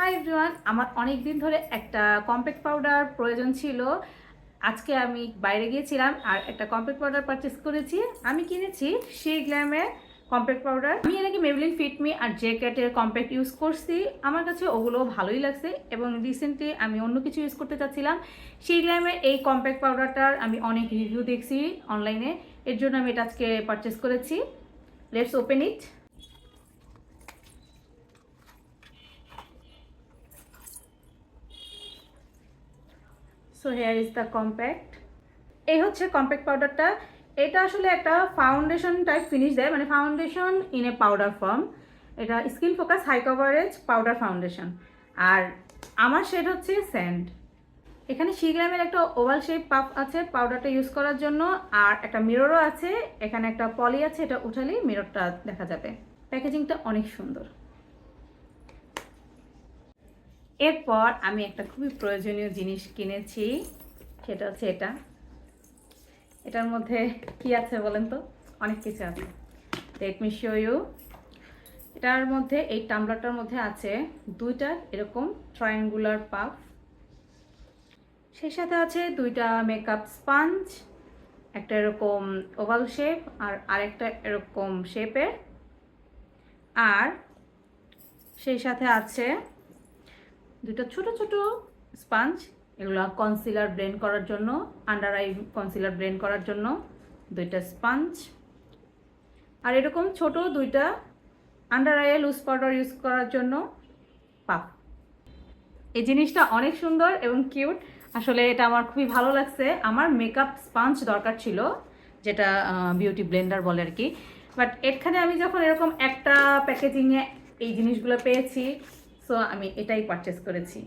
Hi everyone, আমার অনেক দিন ধরে একটা কম্প্যাক্ট পাউডার প্রয়োজন ছিল। আজকে আমি বাইরে গিয়েছিলাম আর একটা কম্প্যাক্ট পাউডার পারচেস করেছি। আমি কিনেছি শি গ্ল্যামের কম্প্যাক্ট পাউডার। আমি এর আগে মেবলিন ফিটমি আর জে ক্যাটের কম্প্যাক্ট ইউজ করছি, আমার কাছে ওগুলো ভালোই লাগছে এবং রিসেন্টলি আমি অন্য কিছু ইউজ করতে চাচ্ছিলাম। শি গ্ল্যামের এই কম্প্যাক্ট পাউডারটার আমি অনেক রিভিউ দেখছি অনলাইনে, এর জন্য আমি এটা আজকে পারচেস করেছি। Let's open it. So here is the compact. এই হচ্ছে কম্প্যাক্ট পাউডারটা। এটা আসলে একটা ফাউন্ডেশন টাইপ ফিনিশ দেয়, মানে foundation in a powder form. এটা skin focus high coverage powder foundation. আর আমার শেড হচ্ছে স্যান্ড। এখানে শি গ্রামের একটা ওভাল শেপ পাফ আছে পাউডারটা ইউজ করার জন্য, আর একটা মিররও আছে। এখানে একটা পলি আছে, এটা উঠালেই মিররটা দেখা যাবে। প্যাকেজিংটা অনেক সুন্দর। এরপর আমি একটা খুবই প্রয়োজনীয় জিনিস কিনেছি, সেটা হচ্ছে এটার মধ্যে কি আছে বলেন তো? অনেক কিছু আছে। Let me show you. এটার মধ্যে, এই টাম্বলারটার মধ্যে আছে দুইটা এরকম ট্রায়াঙ্গুলার পাফ, সেই সাথে আছে দুইটা মেকআপ স্পঞ্জ, একটা এরকম ওভাল শেপ আর আরেকটা এরকম শেপের। আর সেই সাথে আছে দুটো ছোট ছোট স্পঞ্জ, এগুলো কনসিলার ব্লেন্ড করার জন্য, আন্ডার আই কনসিলার ব্লেন্ড করার জন্য দুইটা স্পঞ্জ। আর এরকম ছোট দুইটা আন্ডার আইয়ে লুজ পাউডার ইউজ করার জন্য পাফ। এই জিনিসটা অনেক সুন্দর এবং কিউট। আসলে এটা আমার খুবই ভালো লাগছে। আমার মেকআপ স্পঞ্জ দরকার ছিল, যেটা বিউটি ব্লেন্ডার বলে আর কি। বাট এখানে আমি যখন এরকম একটা প্যাকেজিংয়ে এই জিনিসগুলো পেয়েছি, সো আমি এটাই পারচেস করেছি।